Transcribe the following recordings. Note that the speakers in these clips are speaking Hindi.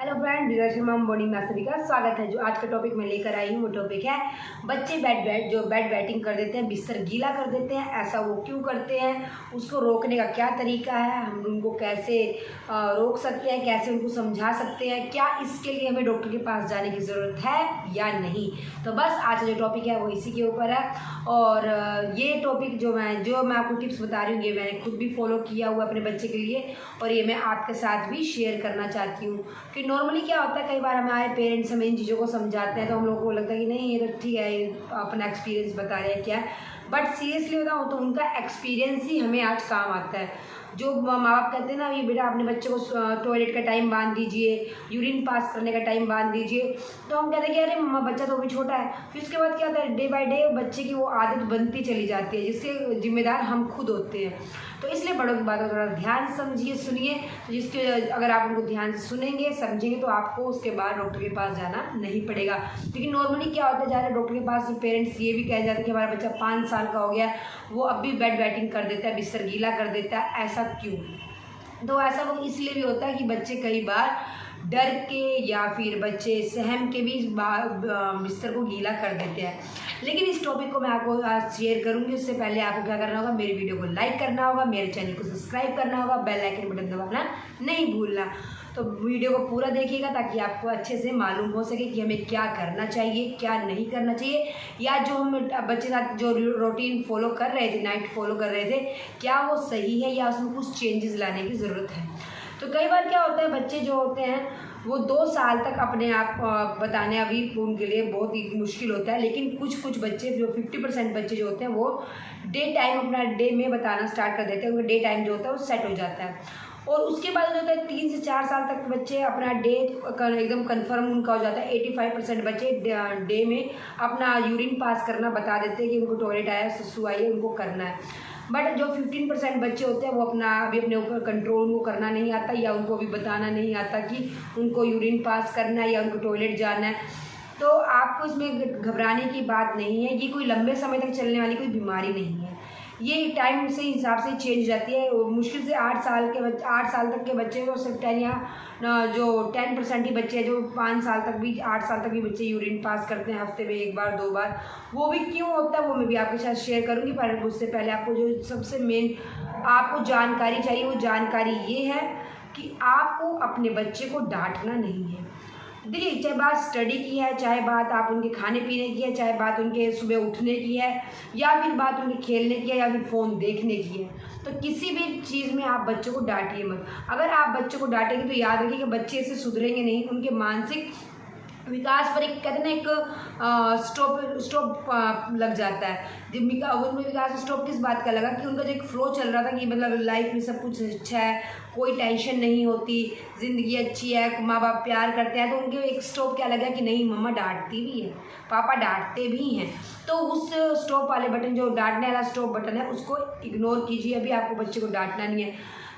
Hello friend, desertion mom boarding में सभी का स्वागत है। जो आज का टॉपिक मैं लेकर आई हूँ वो टॉपिक है बच्चे बेड बैटिंग कर देते हैं, बिस्तर गीला कर देते हैं। ऐसा वो क्यों करते हैं, उसको रोकने का क्या तरीका है, हम उनको कैसे रोक सकते हैं, कैसे उनको समझा सकते हैं, क्या इसके लिए हमें डॉक्टर के पास जाने की ज़रूरत है या नहीं। तो बस आज का जो टॉपिक है वो इसी के ऊपर है। और ये टॉपिक जो मैं आपको टिप्स बता रही हूँ ये मैंने खुद भी फॉलो किया हुआ अपने बच्चे के लिए, और ये मैं आपके साथ भी शेयर करना चाहती हूँ कि नॉर्मली क्या होता है, कई बार हमारे पेरेंट्स हमें इन चीज़ों को समझाते हैं तो हम लोगों को लगता है कि नहीं ये तो ठीक है, ये अपना एक्सपीरियंस बता रहे हैं क्या है। बट सीरियसली बताऊँ तो उनका एक्सपीरियंस ही हमें आज काम आता है। जो माँ बाप कहते हैं ना, ये बेटा अपने बच्चे को टॉयलेट का टाइम बांध दीजिए, यूरिन पास करने का टाइम बांध दीजिए, तो हम कहते हैं कि अरे मम्मा बच्चा तो अभी छोटा है। फिर उसके बाद क्या होता है, डे बाय डे बच्चे की वो आदत बनती चली जाती है, जिसके जिम्मेदार हम खुद होते हैं। तो इसलिए बड़ों की बातों को थोड़ा ध्यान से समझिए, सुनिए। तो जिसके अगर आप उनको ध्यान से सुनेंगे समझेंगे तो आपको उसके बाद डॉक्टर के पास जाना नहीं पड़ेगा। लेकिन नॉर्मली क्या होता है, ज़्यादा डॉक्टर के पास पेरेंट्स ये भी कह जाते हैं कि हमारा बच्चा 5 साल का हो गया है, वो अब भी बेड बैटिंग कर देता है, बिस्तर गीला कर देता है, ऐसा क्यों? तो ऐसा वो इसलिए भी होता है कि बच्चे कई बार डर के या फिर बच्चे सहम के भी बिस्तर को गीला कर देते हैं। लेकिन इस टॉपिक को मैं आपको आज शेयर करूंगी। उससे पहले आपको क्या करना होगा, मेरे वीडियो को लाइक करना होगा, मेरे चैनल को सब्सक्राइब करना होगा, बेल आइकन बटन दबाना नहीं भूलना। तो वीडियो को पूरा देखिएगा ताकि आपको अच्छे से मालूम हो सके कि हमें क्या करना चाहिए, क्या नहीं करना चाहिए, या जो हम बच्चे साथ जो रूटीन फॉलो कर रहे थे, नाइट फॉलो कर रहे थे, क्या वो सही है या उसमें कुछ चेंजेस लाने की ज़रूरत है। तो कई बार क्या होता है, बच्चे जो होते हैं वो 2 साल तक अपने आप बताने अभी उनके लिए बहुत ही मुश्किल होता है। लेकिन कुछ बच्चे जो 50% बच्चे जो होते हैं वो डे टाइम अपना डे में बताना स्टार्ट कर देते हैं, उनका डे टाइम जो होता है वो सेट हो जाता है। और उसके बाद जो होता है 3 से 4 साल तक बच्चे अपना डे एकदम कंफर्म उनका हो जाता है। 85% बच्चे डे में अपना यूरिन पास करना बता देते हैं कि उनको टॉयलेट आया, सुसु आई है, उनको करना है। बट जो 15% बच्चे होते हैं वो अभी अपने ऊपर कंट्रोल उनको करना नहीं आता, या उनको अभी बताना नहीं आता कि उनको यूरिन पास करना है या उनको टॉयलेट जाना है। तो आपको इसमें घबराने की बात नहीं है, ये कोई लंबे समय तक चलने वाली कोई बीमारी नहीं है, ये टाइम से हिसाब से चेंज जाती है। मुश्किल से 8 साल तक के बच्चे तो सिर्फ 10 या जो 10% ही बच्चे हैं जो 5 साल तक भी 8 साल तक भी बच्चे यूरिन पास करते हैं हफ्ते में 1 बार 2 बार। वो भी क्यों होता है वो मैं भी आपके साथ शेयर करूँगी। पर उससे पहले आपको जो सबसे मेन आपको जानकारी चाहिए वो जानकारी ये है कि आपको अपने बच्चे को डांटना नहीं है। देखिए, चाहे बात स्टडी की है, चाहे बात आप उनके खाने पीने की है, चाहे बात उनके सुबह उठने की है, या फिर बात उनके खेलने की है, या फिर फ़ोन देखने की है, तो किसी भी चीज़ में आप बच्चों को डांटिए मत। अगर आप बच्चों को डांटेंगे तो याद रखिए कि बच्चे इससे सुधरेंगे नहीं, उनके मानसिक विकास पर एक कहते हैं ना एक स्टॉप लग जाता है। जब उनमें विकास स्टॉप किस बात का लगा कि उनका जो एक फ्लो चल रहा था कि मतलब लाइफ में सब कुछ अच्छा है, कोई टेंशन नहीं होती, ज़िंदगी अच्छी है, माँ बाप प्यार करते हैं, तो उनके एक स्टॉप क्या लगा कि नहीं मम्मा डांटती भी है, पापा डांटते भी हैं। तो उस स्टॉप वाले बटन, जो डांटने वाला स्टॉप बटन है, उसको इग्नोर कीजिए। अभी आपको बच्चे को डांटना नहीं है।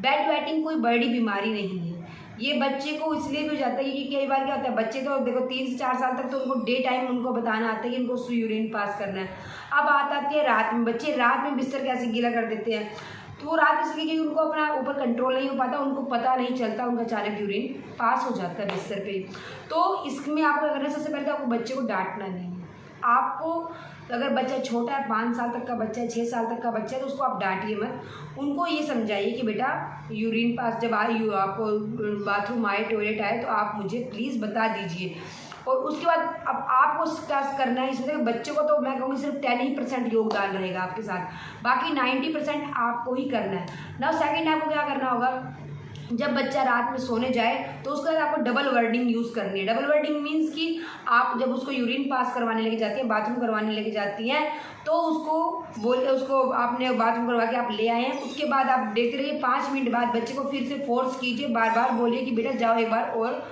बेड वेटिंग कोई बड़ी बीमारी नहीं है, ये बच्चे को इसलिए भी हो जाता है कि कई बार क्या होता है, बच्चे तो देखो 3 से 4 साल तक तो उनको डे टाइम उनको बताना आता है कि उनको यूरिन पास करना है। अब आती है रात में, बच्चे रात में बिस्तर कैसे गीला कर देते हैं, तो वो रात इसलिए कि उनको अपना ऊपर कंट्रोल नहीं हो पाता, उनको पता नहीं चलता, उनका अचानक यूरिन पास हो जाता है बिस्तर पे। तो इसमें आपको करना सबसे पहले तो आपको बच्चे को डांटना नहीं है। आपको अगर बच्चा छोटा है, 5 साल तक का बच्चा है, 6 साल तक का बच्चा है, तो उसको आप डांटिए मत। उनको ये समझाइए कि बेटा यूरिन पास जब आपको बाथरूम आए, टॉयलेट आए, तो आप मुझे प्लीज़ बता दीजिए। और उसके बाद अब आपको टास्क करना है इसमें। बच्चे को तो मैं कहूँगी सिर्फ 10% योगदान रहेगा आपके साथ, बाकी 90% आपको ही करना है ना। सेकेंड आपको क्या करना होगा, जब बच्चा रात में सोने जाए तो उसके बाद आपको डबल वर्डिंग यूज़ करनी है। डबल वर्डिंग मीन्स कि आप जब उसको यूरिन पास करवाने लेके जाती हैं, बाथरूम करवाने लेके जाती हैं, तो उसको आपने बाथरूम करवा के आप ले आए हैं, उसके बाद आप देखते रहिए 5 मिनट बाद बच्चे को फिर से फोर्स कीजिए, बार बार बोलिए कि बेटा जाओ एक बार और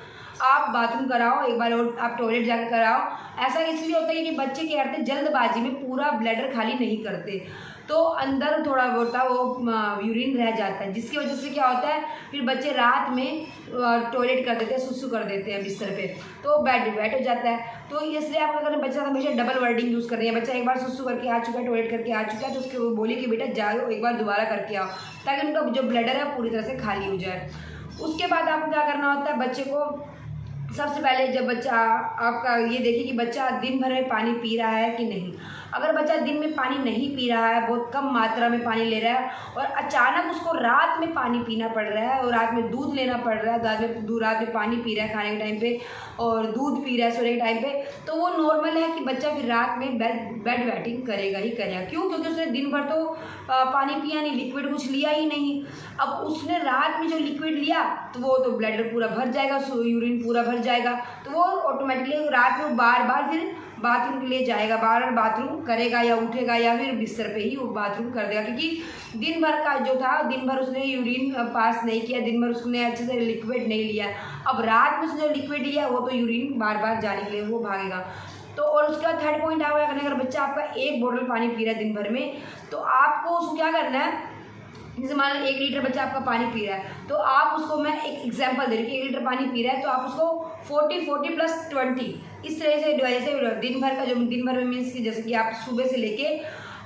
आप बाथरूम कराओ, एक बार और आप टॉयलेट जाकर कराओ। ऐसा इसलिए होता है कि बच्चे क्या करते हैं, जल्दबाजी में पूरा ब्लैडर खाली नहीं करते, तो अंदर थोड़ा होता वो यूरिन रह जाता है, जिसकी वजह से क्या होता है फिर बच्चे रात में टॉयलेट कर देते हैं, सुसु कर देते हैं बिस्तर पे, तो वेट हो जाता है। तो इसलिए आप अगर बच्चा हमेशा डबल वर्डिंग यूज़ कर रही है, बच्चा एक बार सुसु करके आ चुका है, टॉयलेट करके आ चुका है, तो उसको बोलिए कि बेटा जाओ एक बार दोबारा करके आओ, ताकि उनका जो ब्लैडर है पूरी तरह से खाली हो जाए। उसके बाद आपको क्या करना होता है, बच्चे को सबसे पहले जब बच्चा आपका ये देखिए कि बच्चा दिन भर में पानी पी रहा है कि नहीं। अगर बच्चा दिन में पानी नहीं पी रहा है, बहुत कम मात्रा में पानी ले रहा है और अचानक उसको रात में पानी पीना पड़ रहा है और रात में दूध लेना पड़ रहा है, रात में पानी पी रहा है खाने के टाइम पे और दूध पी रहा है सोने के टाइम पे, तो वो नॉर्मल है कि बच्चा फिर रात में बेड वेटिंग करेगा ही करेगा। क्यों? क्योंकि उसने दिन भर तो पानी पिया नहीं, लिक्विड कुछ लिया ही नहीं। अब उसने रात में जो लिक्विड लिया तो वो तो ब्लैडर पूरा भर जाएगा, यूरिन पूरा भर जाएगा, तो वो ऑटोमेटिकली रात में बार बार फिर बाथरूम के लिए जाएगा, बार बार बाथरूम करेगा या उठेगा या फिर बिस्तर पे ही वो बाथरूम कर देगा, क्योंकि दिन भर का जो था, दिन भर उसने यूरिन पास नहीं किया, दिन भर उसने अच्छे से लिक्विड नहीं लिया। अब रात में उसने जो लिक्विड लिया वो तो यूरिन बार बार जाने के लिए वो भागेगा। तो और उसके बाद थर्ड पॉइंट आएगा करने, अगर बच्चा आपका 1 बोतल पानी पी रहा है दिन भर में, तो आपको उसको क्या करना है, जैसे मान लो 1 लीटर बच्चा आपका पानी पी रहा है, तो आप उसको, मैं एक एग्जांपल दे रही हूँ कि 1 लीटर पानी पी रहा है तो आप उसको 40 प्लस 20 इस तरह से जैसे दिन भर का, जो दिन भर में मीन्स कि जैसे कि आप सुबह से लेके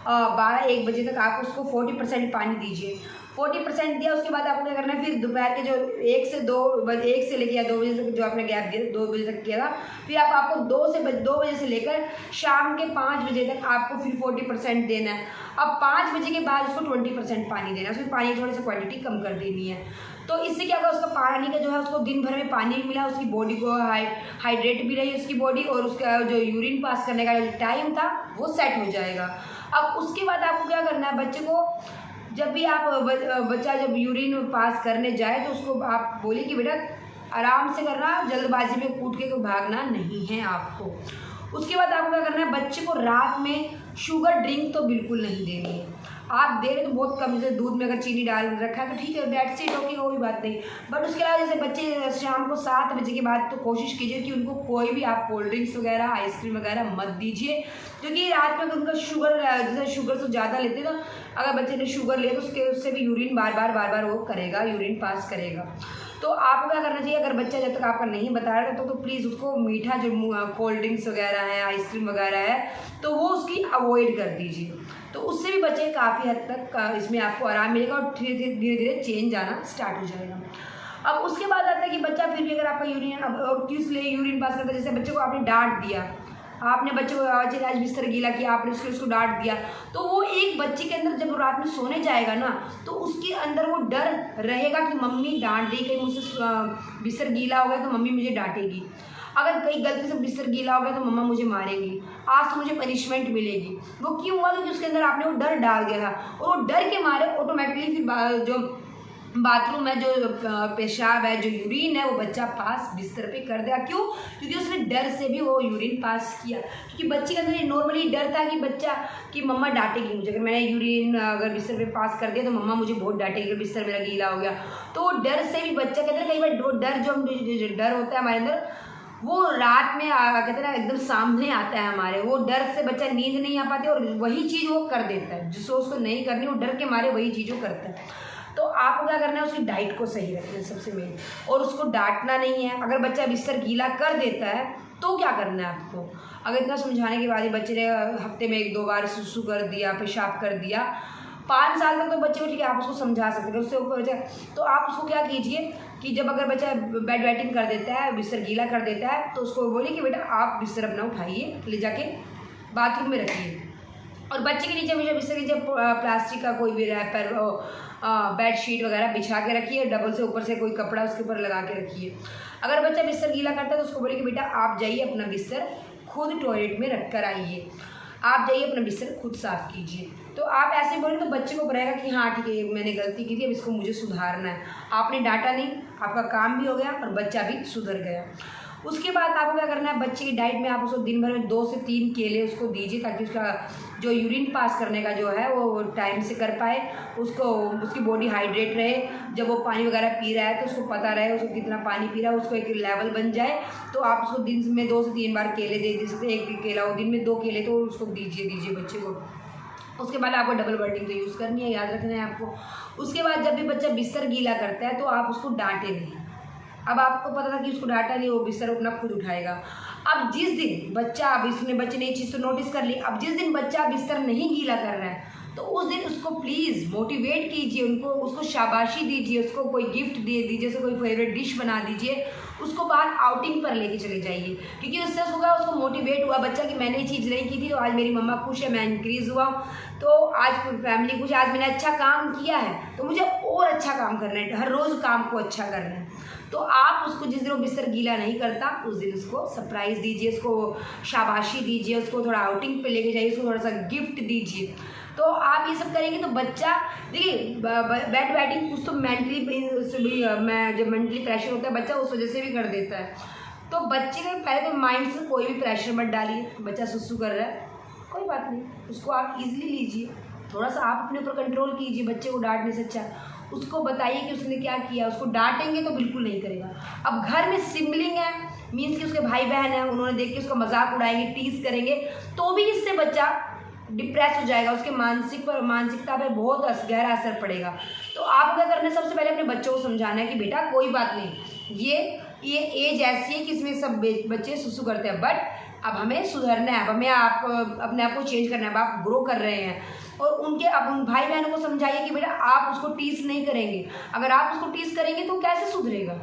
12-1 बजे तक आप उसको 40% पानी दीजिए। 40% दिया, उसके बाद आपको क्या करना है, फिर दोपहर के जो 1 से लेके या 2 बजे तक जो आपने गैप दिया 2 बजे तक किया था, फिर आपको 2 बजे से लेकर शाम के 5 बजे तक आपको फिर 40% देना है। अब 5 बजे के बाद उसको 20% पानी देना है, उसमें पानी की थोड़ी सी क्वांटिटी कम कर देनी है। तो इससे क्या होगा, उसका पानी का जो है, उसको दिन भर में पानी भी मिला, उसकी बॉडी को हाइड्रेट भी रही उसकी बॉडी, और उसका जो यूरिन पास करने का जो टाइम था वो सेट हो जाएगा। अब उसके बाद आपको क्या करना है, बच्चे को जब भी आप बच्चा जब यूरिन पास करने जाए तो उसको आप बोलिए कि बेटा आराम से करना, जल्दबाजी में कूद के भागना नहीं है आपको। उसके बाद आपको क्या करना है, बच्चे को रात में शुगर ड्रिंक तो बिल्कुल नहीं देनी है। आप दे रहे तो बहुत कम, जैसे दूध में अगर चीनी डाल रखा है तो ठीक है, डेट्स इट, ओके, कोई बात नहीं। बट उसके अलावा जैसे बच्चे शाम को 7 बजे के बाद तो कोशिश कीजिए कि उनको कोई भी आप कोल्ड ड्रिंक्स वगैरह, आइसक्रीम वगैरह मत दीजिए, क्योंकि रात में उनका शुगर, जैसे शुगर से ज़्यादा लेते हैं तो अगर बच्चे ने शुगर लिया तो उससे भी यूरिन बार बार वो करेगा, यूरिन पास करेगा। तो आपको क्या करना चाहिए, अगर बच्चा जब तक आपका नहीं बता रहा तो प्लीज़ उसको मीठा जो कोल्ड ड्रिंक्स वगैरह है, आइसक्रीम वगैरह है, तो वो उसकी अवॉइड कर दीजिए। तो उससे भी बच्चे काफ़ी हद तक इसमें आपको आराम मिलेगा और धीरे धीरे चेंज आना स्टार्ट हो जाएगा। अब उसके बाद आता है कि बच्चा फिर भी अगर आपका यूरिन, अब किस लिए यूरिन पास करता है, जैसे बच्चे को आपने डांट दिया, आपने बच्चे को आज बिस्तर गीला किया, आपने उसको डांट दिया, तो वो एक बच्चे के अंदर जब रात में सोने जाएगा ना, तो उसके अंदर वो डर रहेगा कि मम्मी डांट देगी, कहीं मुझसे बिस्तर गीला हो गया तो मम्मी मुझे डांटेगी, अगर कहीं गलती से बिस्तर गीला हो गया तो मम्मा मुझे मारेंगी, आज तो मुझे पनिशमेंट मिलेगी। वो क्यों हुआ? क्योंकि उसके अंदर आपने वो डर डाल दिया था, और वो डर के मारे ऑटोमेटिकली फिर जो बाथरूम में जो पेशाब है, जो यूरिन है, वो बच्चा पास बिस्तर पे कर देगा। क्यों? क्योंकि उसने डर से भी वो यूरिन पास किया, क्योंकि बच्चे के अंदर नॉर्मली डर था कि बच्चा कि मम्मा डांटेगी मुझे, अगर मैंने यूरिन अगर बिस्तर पे पास कर दिया तो मम्मा मुझे बहुत डांटेगी, अगर बिस्तर मेरा गीला हो गया। तो वो डर से भी बच्चा के अंदर कई बार वो डर जो डर होता है हमारे अंदर, वो रात में कहते हैं ना एकदम सामने आता है हमारे, वो डर से बच्चा नींद नहीं आ पाती और वही चीज़ वो कर देता है जिसको उसको नहीं करनी, वो डर के मारे वही चीज़ वो करता है। तो आपको क्या करना है, उसकी डाइट को सही रखना है सबसे मेन, और उसको डांटना नहीं है। अगर बच्चा बिस्तर गीला कर देता है तो क्या करना है आपको, अगर इतना समझाने के बाद ही बच्चे ने हफ्ते में 1-2 बार सुसु कर दिया, पेशाब कर दिया, 5 साल तक तो बच्चे को ठीक है आप उसको समझा सकते हैं, उससे ऊपर बच्चा, तो आप उसको क्या कीजिए कि जब अगर बच्चा बेड वेटिंग कर देता है, बिस्तर गीला कर देता है, तो उसको बोलिए कि बेटा आप बिस्तर अपना उठाइए, ले जाके बाथरूम में रखिए, और बच्चे के नीचे हमेशा बिस्तर के नीचे प्लास्टिक का कोई भी रैपर, बेडशीट वगैरह बिछा के रखिए, डबल से ऊपर से कोई कपड़ा उसके ऊपर लगा के रखिए। अगर बच्चा बिस्तर गीला करता है तो उसको बोलिए कि बेटा आप जाइए अपना बिस्तर खुद टॉयलेट में रख कर आइए, आप जाइए अपना बिस्तर खुद साफ़ कीजिए। तो आप ऐसे बोलें तो बच्चे को रहेगा कि हाँ ठीक है मैंने गलती की थी, अब इसको मुझे सुधारना है। आपने डांटा नहीं, आपका काम भी हो गया और बच्चा भी सुधर गया। उसके बाद आपको क्या करना है, बच्चे की डाइट में आप उसको दिन भर में 2 से 3 केले उसको दीजिए, ताकि उसका जो यूरिन पास करने का जो है वो टाइम से कर पाए, उसको उसकी बॉडी हाइड्रेट रहे, जब वो पानी वगैरह पी रहा है तो उसको पता रहे उसको कितना पानी पी रहा है, उसको एक लेवल बन जाए। तो आप उसको दिन में 2 से 3 बार केले दे सकते, 1 केला हो, दिन में 2 केले तो उसको दीजिए बच्चे को। उसके बाद आपको डबल बर्डिंग तो यूज़ करनी है, याद रखना है आपको। उसके बाद जब भी बच्चा बिस्तर गीला करता है तो आप उसको डांटे नहीं। अब आपको पता था कि उसको डांटा नहीं, वो बिस्तर अपना खुद उठाएगा। अब जिस दिन बच्चा, अब इसने बच्चे ने ये चीज़ तो नोटिस कर ली, अब जिस दिन बच्चा बिस्तर नहीं गीला कर रहा है तो उस दिन उसको प्लीज़ मोटिवेट कीजिए, उसको शाबाशी दीजिए, उसको कोई गिफ्ट दे दीजिए, उसको कोई फेवरेट डिश बना दीजिए, उसको बाहर आउटिंग पर लेके चले जाइए, क्योंकि उससे होगा उसको मोटिवेट हुआ बच्चा कि मैंने ये चीज़ नहीं की थी तो आज मेरी मम्मा खुश है, मैं इंक्रीज़ हुआ, तो आज फैमिली खुश है, आज मैंने अच्छा काम किया है तो मुझे और अच्छा काम करना है, हर रोज़ काम को अच्छा करना है। तो आप उसको जिस दिन वो बिस्तर गीला नहीं करता उस दिन उसको सरप्राइज़ दीजिए, उसको शाबाशी दीजिए, उसको थोड़ा आउटिंग पे लेके जाइए, उसको थोड़ा सा गिफ्ट दीजिए। तो आप ये सब करेंगे तो बच्चा, देखिए बैड बैटिंग कुछ तो मैं जब मेंटली प्रेशर होता है बच्चा उस वजह से भी कर देता है। तो बच्चे ने पहले तो माइंड से कोई भी प्रेशर मत डालिए, बच्चा सुसु कर रहा है कोई बात नहीं, उसको आप इजीली लीजिए, थोड़ा सा आप अपने ऊपर कंट्रोल कीजिए, बच्चे को डांटने से अच्छा उसको बताइए कि उसने क्या किया। उसको डांटेंगे तो बिल्कुल नहीं करेगा। अब घर में सिबलिंग है, मीन्स कि उसके भाई बहन है, उन्होंने देख के उसका मजाक उड़ाएंगे, टीज करेंगे, तो भी इससे बच्चा डिप्रेस हो जाएगा, उसके मानसिकता पे बहुत गहरा असर पड़ेगा। तो आप क्या करना है, सबसे पहले अपने बच्चों को समझाना है कि बेटा कोई बात नहीं, ये एज ऐसी है कि इसमें सब बच्चे सुसु करते हैं, बट अब हमें सुधरना है, अब हमें अपने आप को चेंज करना है, अब आप ग्रो कर रहे हैं। और अब उन भाई बहनों को समझाइए कि बेटा आप उसको टीज नहीं करेंगे, अगर आप उसको टीज करेंगे तो कैसे सुधरेगा,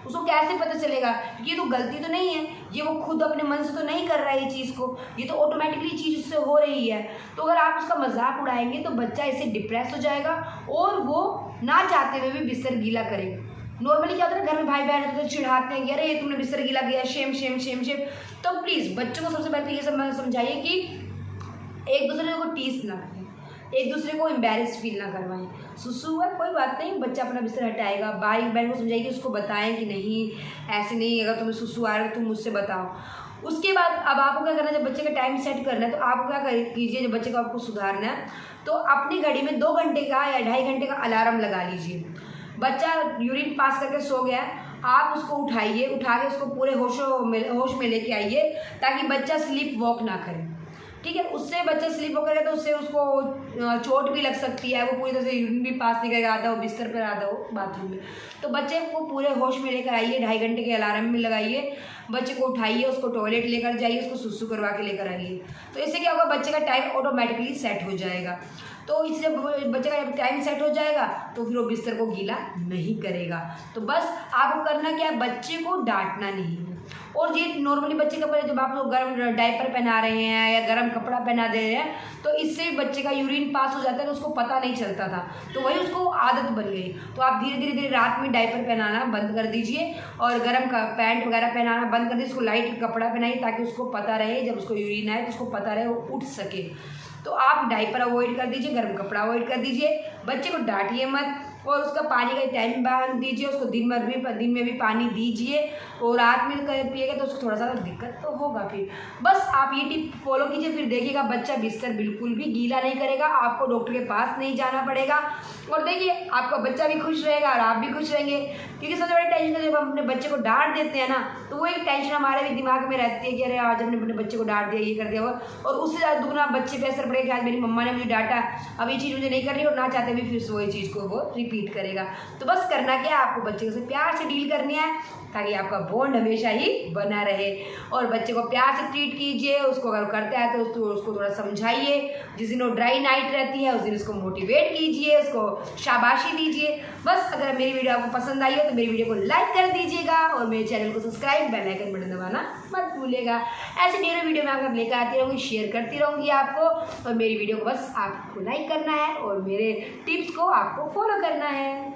उसको कैसे पता चलेगा, क्योंकि ये तो गलती तो नहीं है, ये वो खुद अपने मन से तो नहीं कर रहा है ये चीज़ को, ये तो ऑटोमेटिकली चीज़ उससे हो रही है। तो अगर आप उसका मजाक उड़ाएंगे तो बच्चा इससे डिप्रेस हो जाएगा और वो ना चाहते हुए भी बिस्तर गीला करेगा। नॉर्मली क्या होता है घर में भाई बहन तो चिढ़ाते हैं कि अरे ये तुमने बिस्तर गीला किया, शेम शेम शेम शेम। तो प्लीज़ बच्चों को सबसे पहले तो ये समझाइए कि एक दूसरे को टीस ना करें, एक दूसरे को एम्बेरस फील ना करवाएं। सुसु हुआ कोई बात नहीं, बच्चा अपना बिस्तर हटाएगा, भाई बहन को समझाइए कि उसको बताएं कि नहीं ऐसे नहीं, अगर तुम्हें सुसु आ रहा है तुम मुझसे बताओ। उसके बाद अब आपको क्या करना है, जब बच्चे का टाइम सेट करना है तो आप क्या कीजिए, जब बच्चे को आपको सुधारना है तो अपनी घड़ी में 2 घंटे का या 2.5 घंटे का अलार्म लगा लीजिए। बच्चा यूरिन पास करके सो गया, आप उसको उठाइए, उठा के उसको पूरे होश में लेके आइए ताकि बच्चा स्लीप वॉक ना करे, ठीक है। उससे बच्चा स्लीप वॉक करेगा तो उससे उसको चोट भी लग सकती है, वो पूरी तरह से यूरिन भी पास नहीं करेगा, आता हो बिस्तर पर, आता हो बाथरूम में। तो बच्चे को पूरे होश में लेकर आइए, 2.5 घंटे के अलार्म में लगाइए, बच्चे को उठाइए, उसको टॉयलेट लेकर जाइए, उसको सुसु करवा के लेकर आइए। तो इससे क्या होगा, बच्चे का टाइम ऑटोमेटिकली सेट हो जाएगा। तो इससे बच्चे का जब टाइम सेट हो जाएगा तो फिर वो बिस्तर को गीला नहीं करेगा। तो बस आपको करना क्या है, बच्चे को डांटना नहीं है। और ये नॉर्मली बच्चे का जब आप लोग गर्म डायपर पहना रहे हैं या गर्म कपड़ा पहना दे रहे हैं तो इससे बच्चे का यूरिन पास हो जाता है, तो उसको पता नहीं चलता था, तो वही उसको आदत बन गई। तो आप धीरे धीरे रात में डायपर पहनाना बंद कर दीजिए और गर्म का पैंट वगैरह पहनाना बंद कर दीजिए, उसको लाइट कपड़ा पहनाइए ताकि उसको पता रहे जब उसको यूरिन आए तो उसको पता रहे, वो उठ सके। तो आप डायपर अवॉइड कर दीजिए, गर्म कपड़ा अवॉइड कर दीजिए, बच्चे को डांटिए मत और उसका पानी का टाइम बांध दीजिए, उसको दिन में भी पानी दीजिए और रात में पिएगा तो उसको थोड़ा सा दिक्कत तो होगा। फिर बस आप ये टिप फॉलो कीजिए, फिर देखिएगा बच्चा बिस्तर बिल्कुल भी गीला नहीं करेगा, आपको डॉक्टर के पास नहीं जाना पड़ेगा और देखिए आपका बच्चा भी खुश रहेगा और आप भी खुश रहेंगे। क्योंकि सबसे बड़ी टेंशन जब हम अपने बच्चे को डांट देते हैं ना तो वो एक टेंशन हमारे भी दिमाग में रहती है कि अरे आज हमने अपने बच्चे को डांट दिया, ये कर दिया वो, और उससे ज़्यादा दुगना बच्चे पे असर पड़ेगा कि आज मेरी मम्मा ने मुझे डांटा, अब ये चीज़ मुझे नहीं कर रही और ना चाहते भी फिर वही चीज़ को वो रिपीट करेगा। तो बस करना क्या, आपको बच्चे से प्यार से डील करनी है ताकि आपका बॉन्ड हमेशा ही बना रहे। और बच्चे को प्यार से ट्रीट कीजिए, उसको अगर करता है तो उसको थोड़ा समझाइए, जिस दिन वो ड्राई नाइट रहती है उस दिन उसको मोटिवेट कीजिए, उसको शाबाशी दीजिए। बस अगर मेरी वीडियो आपको पसंद आई हो तो मेरी वीडियो को लाइक कर दीजिएगा और मेरे चैनल को सब्सक्राइब, बेल आइकन बटन दबाना मत भूलिएगा। ऐसे ढेरों वीडियो मैं आपको लेकर आती रहूँगी, शेयर करती रहूँगी आपको, और मेरी वीडियो को बस आपको लाइक करना है और मेरे टिप्स को आपको फॉलो करना है।